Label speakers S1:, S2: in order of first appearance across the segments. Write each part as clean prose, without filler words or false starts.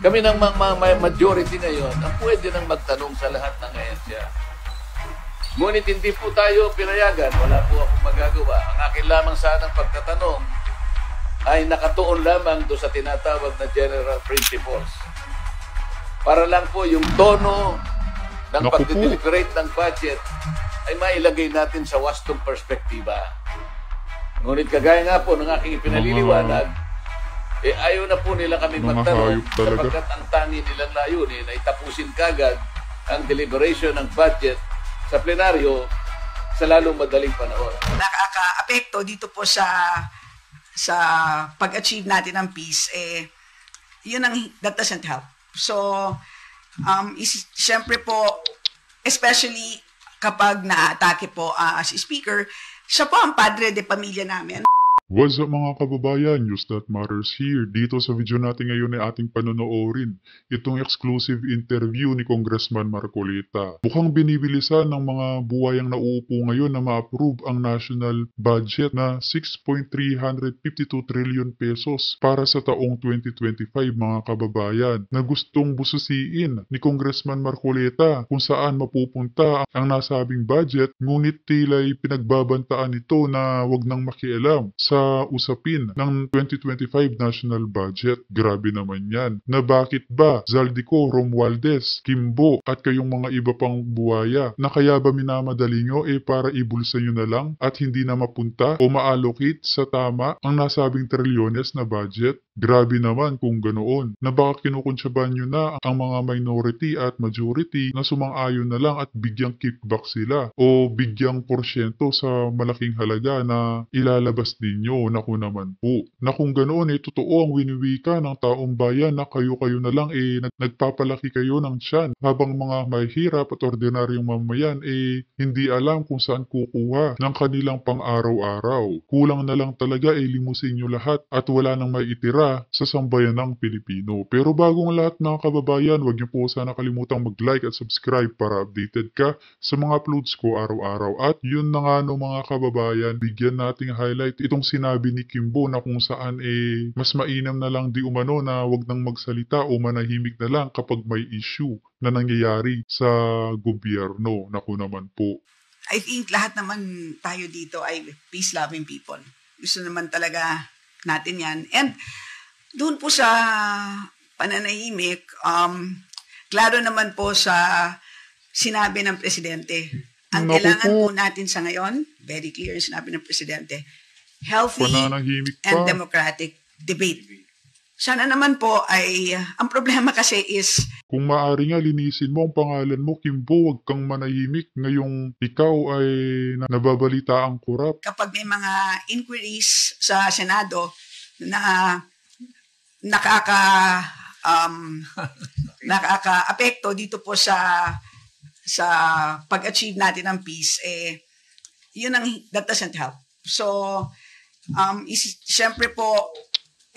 S1: Kami ng majority ngayon ang pwede nang magtanong sa lahat ng ahensya. Ngunit hindi po tayo pinayagan, wala po akong magagawa. Ang akin lamang sanang pagtatanong ay nakatuon lamang do sa tinatawag na general principles. Para lang po yung tono ng pag-deliberate ng budget ay mailagay natin sa wastong perspektiba. Ngunit kagaya nga po ng aking ipinaliliwanag, ayaw na po nila kami magtanong sapagkat ang tangi nilang layunin ay tapusin kagad ang deliberation ng budget sa plenaryo sa lalong madaling panahon.
S2: Nakaka-apekto dito po sa pag-achieve natin ng peace, yun that doesn't help. So, siyempre po, especially kapag na-atake po si Speaker, siya po ang padre de pamilya namin.
S3: What's up mga kababayan, News That Matters here. Dito sa video natin ngayon ay ating panonoorin itong exclusive interview ni Congressman Marcolita. Mukhang binibilisan ng mga buwayang nauupo ngayon na ma-approve ang national budget na 6.352 trillion pesos para sa taong 2025 mga kababayan, na gustong bususiin ni Congressman Marcolita kung saan mapupunta ang nasabing budget, ngunit tila'y pinagbabantaan ito na wag nang makialam sa usapin ng 2025 national budget. Grabe naman yan. Na bakit ba Zaldico, Romualdez, Kimbo at kayong mga iba pang buwaya na kaya ba minamadali nyo para ibulsa nyo na lang at hindi na mapunta o ma-allocate sa tama ang nasabing trilyones na budget? Grabe naman kung ganoon, na baka kinukunsyaban nyo na ang mga minority at majority na sumang-ayon na lang at bigyang kickback sila o bigyang porsyento sa malaking halaga na ilalabas ninyo. Naku naman po, na kung ganoon totoo ang winiwika ng taong bayan na kayo-kayo na lang nagpapalaki kayo ng tiyan habang mga mahihirap at ordinaryong mamayan hindi alam kung saan kukuha ng kanilang pang-araw-araw. Kulang na lang talaga limusin nyo lahat at wala nang maitira sa sambayan ng Pilipino. Pero bagong lahat mga kababayan, huwag niyo po sana kalimutang mag-like at subscribe para updated ka sa mga uploads ko araw-araw. At yun na nga no mga kababayan, bigyan nating highlight itong sinabi ni Kimbo na kung saan mas mainam na lang di umano na wag nang magsalita o manahimik na lang kapag may issue na nangyayari sa gobyerno. Naku naman po.
S2: I think lahat naman tayo dito ay peace-loving people. Gusto naman talaga natin yan. And doon po sa pananahimik, klaro naman po sa sinabi ng Presidente. Ang kailangan po natin sa ngayon, very clear yung sinabi ng Presidente, healthy and democratic debate. Sana naman po ay, ang problema kasi is,
S3: kung maaari nga linisin mo ang pangalan mo, Kimbo, huwag kang manahimik ngayong ikaw ay nababalita ang kurap.
S2: Kapag may mga inquiries sa Senado na nakaka-apekto dito po sa pag-achieve natin ng peace, yun that doesn't help. So, siyempre po,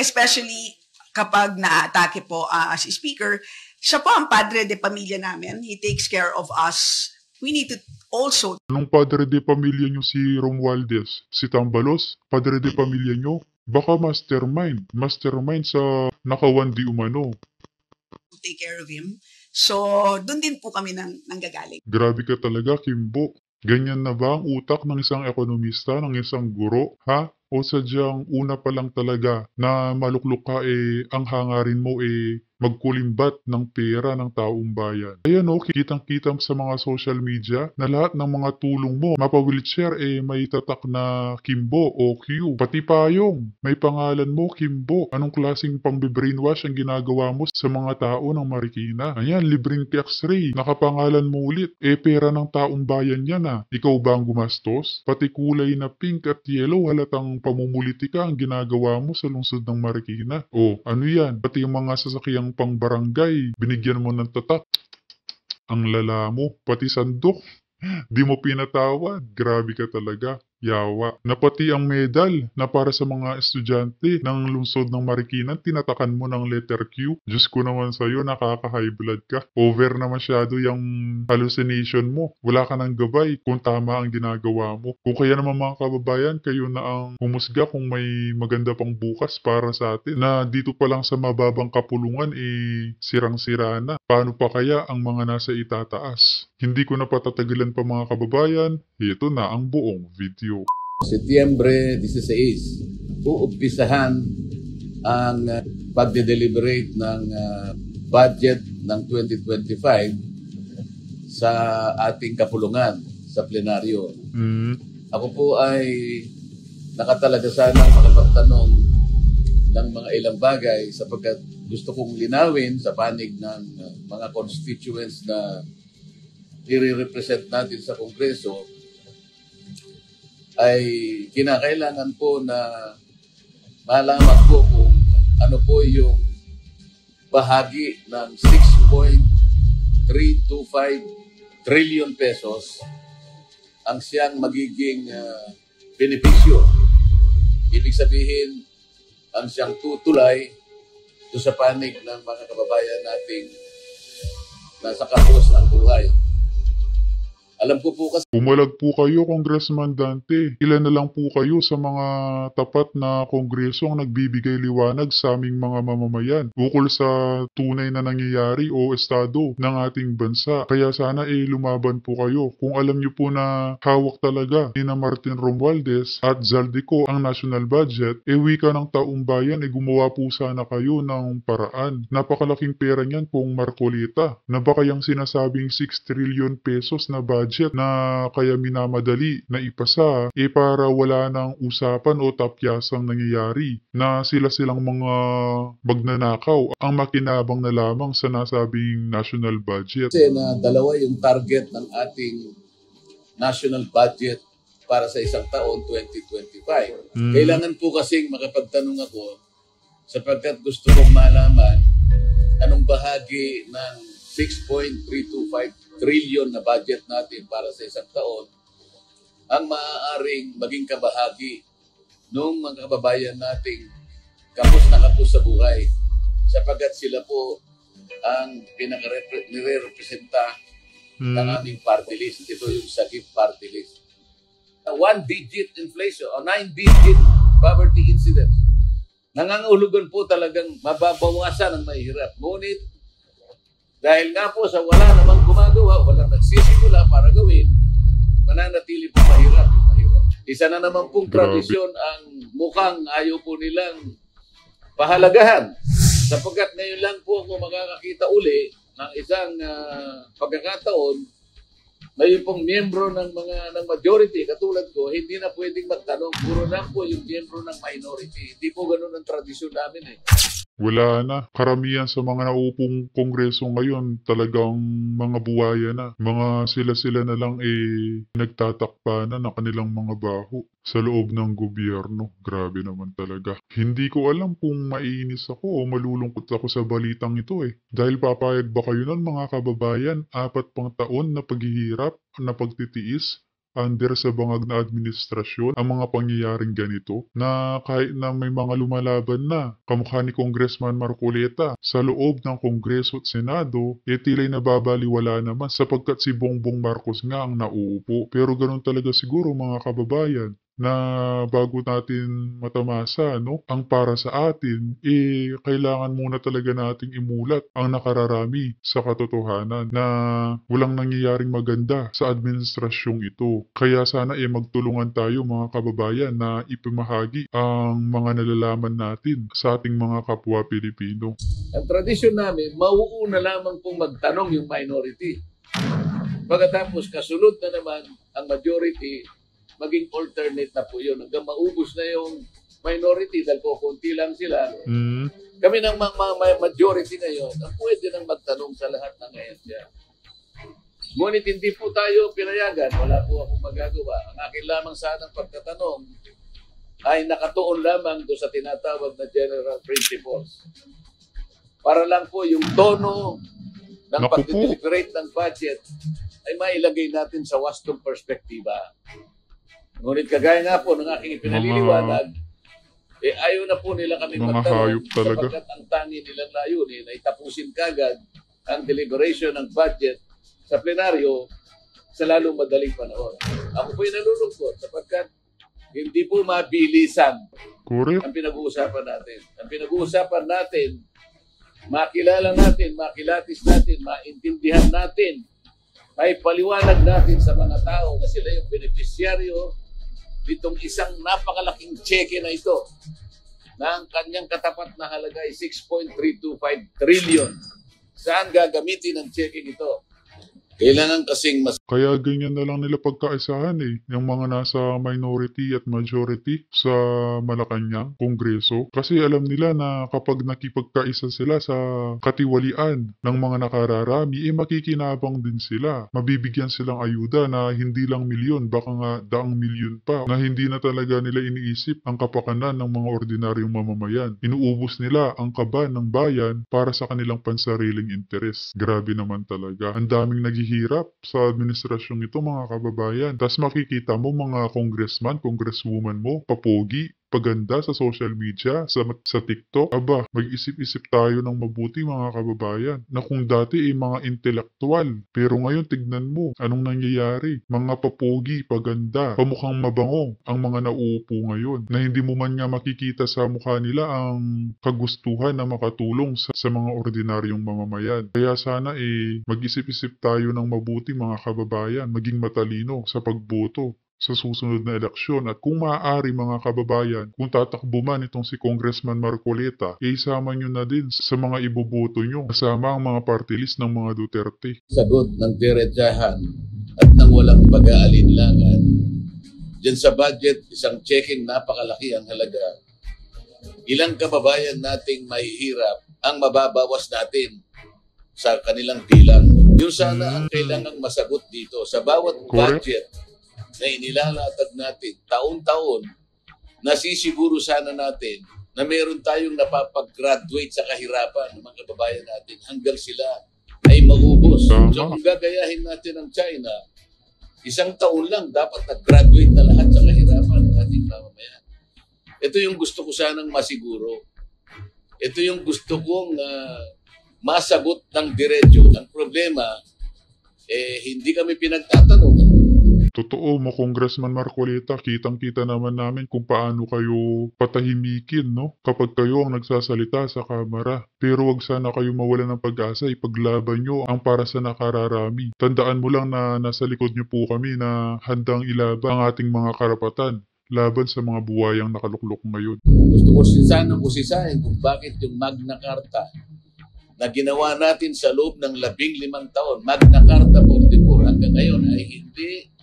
S2: especially kapag na-atake po si Speaker, siya po ang padre de pamilya namin. He takes care of us. We need to also...
S3: Anong padre de pamilya nyo si Romualdez? Si Tambalos? Padre de pamilya nyo? Baka mastermind. Mastermind sa nakawan di umano.
S2: Take care of him. So, doon din po kami nanggagaling.
S3: Grabe ka talaga, Kimbo. Ganyan na ba ang utak ng isang ekonomista, ng isang guro? Ha? O sadyang una pa lang talaga na maluklok ka ang hangarin mo magkulimbat ng pera ng taong bayan. Ayan kitang-kita sa mga social media na lahat ng mga tulong mo, mapa-wheelchair may tatak na Kimbo o Q. Pati payong, may pangalan mo Kimbo. Anong klaseng pambe-brainwash ang ginagawa mo sa mga tao ng Marikina? Ayan, libreng x-ray. Nakapangalan mo ulit. Pera ng taong bayan yan Ikaw ba ang gumastos? Pati kulay na pink at yellow, halatang pamumulitika ang ginagawa mo sa lungsod ng Marikina. O, ano yan? Pati yung mga sasakyang pang barangay, binigyan mo ng tatak. Ang lala mo, pati sandok, di mo pinatawad. Grabe ka talaga. yawa. Na pati ang medal na para sa mga estudyante ng lungsod ng Marikina, tinatakan mo ng letter Q. Diyos ko naman sa'yo, nakaka-high blood ka. Over na masyado yung hallucination mo. Wala ka ng gabay kung tama ang ginagawa mo. Kung kaya naman mga kababayan, kayo na ang humusga kung may maganda pang bukas para sa atin. Na dito pa lang sa mababang kapulungan, sirang-sira na. Paano pa kaya ang mga nasa itataas? Hindi ko na patatagalan pa mga kababayan. Ito na ang buong video.
S1: Setyembre 16, uumpisahan ang pagde-deliberate ng budget ng 2025 sa ating kapulungan sa plenaryo. Ako po ay nakatalaga sanang makapagtanong ng mga ilang bagay sapagkat gusto kong linawin sa panig ng mga constituents na i-represent natin sa Kongreso ay kinakailangan po na malaman po kung ano po yung bahagi ng 6.325 trillion pesos ang siyang magiging benepisyo. Ibig sabihin, ang siyang tutulay do sa panig ng mga kababayan nating nasa kapos ng buhay. Alam ko po kasi
S3: Pumalag po kayo, Congressman Dante. Ilan na lang po kayo sa mga tapat na kongreso ang nagbibigay liwanag sa aming mga mamamayan ukol sa tunay na nangyayari o estado ng ating bansa. Kaya sana lumaban po kayo. Kung alam niyo po na hawak talaga ni na Martin Romualdez at Zaldico ang national budget, wika ng taong bayan, gumawa po sana kayo ng paraan. Napakalaking pera niyan pong Marcolita na baka yung sinasabing 6 trillion pesos na budget na kaya minamadali na ipasa para wala ng usapan o tapyasang nangyayari na silang mga magnanakaw ang makinabang na lamang sa nasabing national budget.
S1: kasi na dalawa yung target ng ating national budget para sa isang taon 2025. Kailangan po kasing makapagtanong ako sapagkat gusto kong malaman anong bahagi ng 6.325 trillion na budget natin para sa isang taon ang maaaring maging kabahagi ng mga kababayan nating kapos na kapos sa buhay sapagkat sila po ang pinaka-representa ng aming party list. Ito yung Sagip party list. 1-digit inflation o 9-digit poverty incidence. Nangangahulugan po talagang mababawasan ang mahihirap. Ngunit dahil nga po sa wala namang gumagawa, walang nagsisimula para gawin, mananatili po mahirap. Isa na naman pong tradisyon ang mukhang ayaw po nilang pahalagahan. Sapagkat ngayon lang po ako makakakita uli ng isang pagkakataon na yung pong miyembro ng majority, katulad ko, hindi na pwedeng magtanong. Puro na po yung miyembro ng minority. Hindi po ganun ang tradisyon namin eh.
S3: Wala na. Karamihan sa mga naupong kongreso ngayon talagang mga buwaya na. Mga sila-sila na lang nagtatakpanan ng kanilang mga baho sa loob ng gobyerno. Grabe naman talaga. Hindi ko alam kung maiinis ako o malulungkot ako sa balitang ito Dahil papayag ba kayo nun mga kababayan? 4 pang taon na paghihirap, na pagtitiis under sa bangag na administrasyon ang mga pangyayaring ganito na kahit na may mga lumalaban na kamukha ni Congressman Marcolita sa loob ng Kongreso at Senado, tila'y nababaliwala naman sapagkat si Bongbong Marcos nga ang nauupo. Pero ganun talaga siguro mga kababayan na bago natin matamasa ang para sa atin, kailangan muna talaga nating imulat ang nakararami sa katotohanan na walang nangyayaring maganda sa administrasyong ito. Kaya sana magtulungan tayo mga kababayan na ipamahagi ang mga nalalaman natin sa ating mga kapwa Pilipino.
S1: Ang tradisyon namin, mauuna lamang pong magtanong yung minority. Pagkatapos kasunod na naman ang majority, maging alternate na po yun. Hanggang maubos na yung minority dahil po konti lang sila. Kami ng majority ngayon ang pwede nang magtanong sa lahat ng ahensya. Ngunit hindi po tayo pinayagan. Wala po akong magagawa. Ang akin lamang sanang pagtatanong ay nakatuon lamang do sa tinatawag na general principles. Para lang po yung tono ng pag-deliberate ng budget ay mailagay natin sa wastong perspektiba. Ngunit kagaya nga po ng aking ipinaliliwanag, ayaw na po nila kami
S3: Mga
S1: magtanong
S3: hayop talaga.
S1: sapagkat ang tangi nilang layunin ay tapusin kagad ang deliberation ng budget sa plenaryo sa lalong madaling panahon. Ako po'y nalulungkot sapagkat hindi po mabilisan
S3: Correct.
S1: ang pinag-uusapan natin. Ang pinag-uusapan natin, makilala natin, makilatis natin, maintindihan natin, may paliwanag natin sa mga tao na sila yung beneficiaryo nitong isang napakalaking cheque na ito na ang kanyang katapat na halaga ay 6.325 trillion. Saan gagamitin ang cheque ito? Kailangan kasing mas
S3: Kaya ganyan na lang nila pagkaisahan yung mga nasa minority at majority sa Malacanang, Kongreso. Kasi alam nila na kapag nakipagkaisa sila sa katiwalian ng mga nakararami, makikinabang din sila. Mabibigyan silang ayuda na hindi lang milyon, baka nga daang milyon pa, na hindi na talaga nila iniisip ang kapakanan ng mga ordinaryong mamamayan. Inuubos nila ang kaban ng bayan para sa kanilang pansariling interes. Grabe naman talaga. Ang daming naghihirap sa administrasyong ito, mga kababayan. Tapos makikita mo mga congressman, congresswoman mo, papogi, paganda sa social media, sa TikTok. Aba, mag-isip-isip tayo ng mabuti, mga kababayan, na kung dati mga intelektual, pero ngayon tignan mo, anong nangyayari? Mga papogi, paganda, pamukhang mabango ang mga nauupo ngayon, na hindi mo man nga makikita sa mukha nila ang kagustuhan na makatulong sa mga ordinaryong mamamayan. Kaya sana mag-isip-isip tayo ng mabuti, mga kababayan, maging matalino sa pagboto sa susunod na eleksyon. At kung maaari, mga kababayan, kung tatakbo man itong si Congressman Marcoleta, isama nyo na din sa mga iboboto nyo kasama ang mga party list ng mga Duterte.
S1: sagot ng diretsahan at ng walang pag-aalinlangan. Diyan sa budget, isang checking napakalaki ang halaga. Ilang kababayan nating mahihirap ang mababawas natin sa kanilang bilang. Yun sana ang kailangang masagot dito. Sa bawat budget na inilalatag natin, taon-taon, nasisiguro sana natin na meron tayong napapag-graduate sa kahirapan ng mga kababayan natin hanggang sila ay maubos. So kung gagayahin natin ang China, isang taon lang dapat nag-graduate na lahat sa kahirapan ng ating mamamayan. Ito yung gusto ko sanang masiguro. Ito yung gusto kong masagot ng diretso. Ang problema, hindi kami pinagtatanong.
S3: Totoo mo, Congressman Marcoleta, kitang-kita naman namin kung paano kayo patahimikin, no? Kapag kayo ang nagsasalita sa kamera. Pero wag sana kayo mawalan ng pag-asa, ipaglaban nyo ang para sa nakararami. Tandaan mo lang na nasa likod nyo po kami na handang ilaban ang ating mga karapatan laban sa mga buwayang nakaluklok ngayon.
S1: Gusto ko sanang usisahin kung bakit yung Magna Carta na ginawa natin sa loob ng 15 taon, Magna Carta 44, hanggang ngayon ay hindi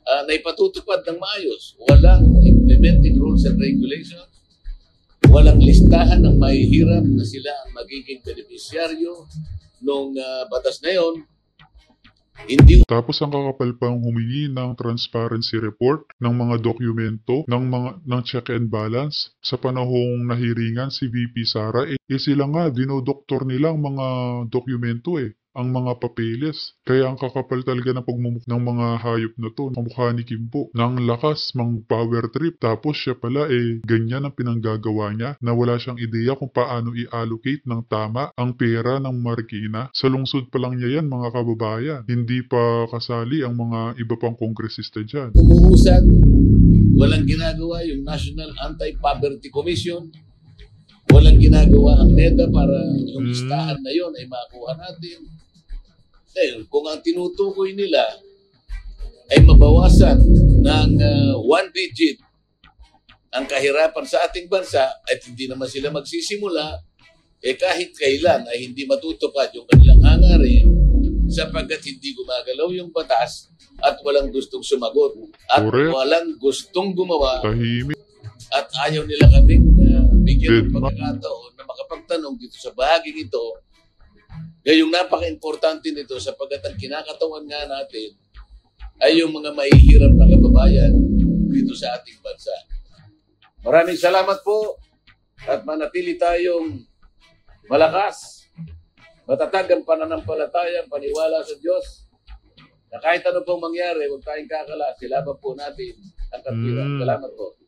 S1: naipatutupad ng maayos. Walang implementing rules and regulations. Walang listahan ng mahihirap na sila ang magiging beneficiaryo nung batas na yon.
S3: Tapos ang kakapal pang humingi ng transparency report ng mga dokumento ng check and balance sa panahong nahiringan si VP Sara. Sila nga dinodoktor nilang mga dokumento ang mga papeles. Kaya ang kakapal talaga ng pagmumukha ng mga hayop na to, ang mukha ni Kimbo, ng lakas, mang power trip. Tapos siya pala ganyan ang pinanggagawa niya, na wala siyang ideya kung paano i-allocate ng tama ang pera ng Marikina. Sa lungsod pa lang niya yan, mga kababayan. Hindi pa kasali ang mga iba pang kongresista dyan.
S1: Umuusad, walang ginagawa yung National Anti-Poverty Commission. Walang ginagawa ang NEDA para yung listahan na yon ay makuha natin. Dahil kung ang tinutukoy nila ay mabawasan ng 1 digit ang kahirapan sa ating bansa at hindi naman sila magsisimula, kahit kailan ay hindi matutupad yung kanilang hangarin sapagkat hindi gumagalaw yung batas at walang gustong sumagot at walang gustong gumawa.
S3: Tahimik.
S1: At ayaw nila kaming bigyan ng pagkakataon na makapagtanong dito sa bahaging ito. Ngayong napaka-importante nito sapagkat ang kinakatawan nga natin ay yung mga mahihirap na kababayan dito sa ating bansa. Maraming salamat po at manatili tayong malakas, matatag ang pananampalataya, paniwala sa Diyos na kahit ano pong mangyari, huwag tayong kakala, silaban po natin ang katwiran.
S3: Mm.
S1: Salamat po.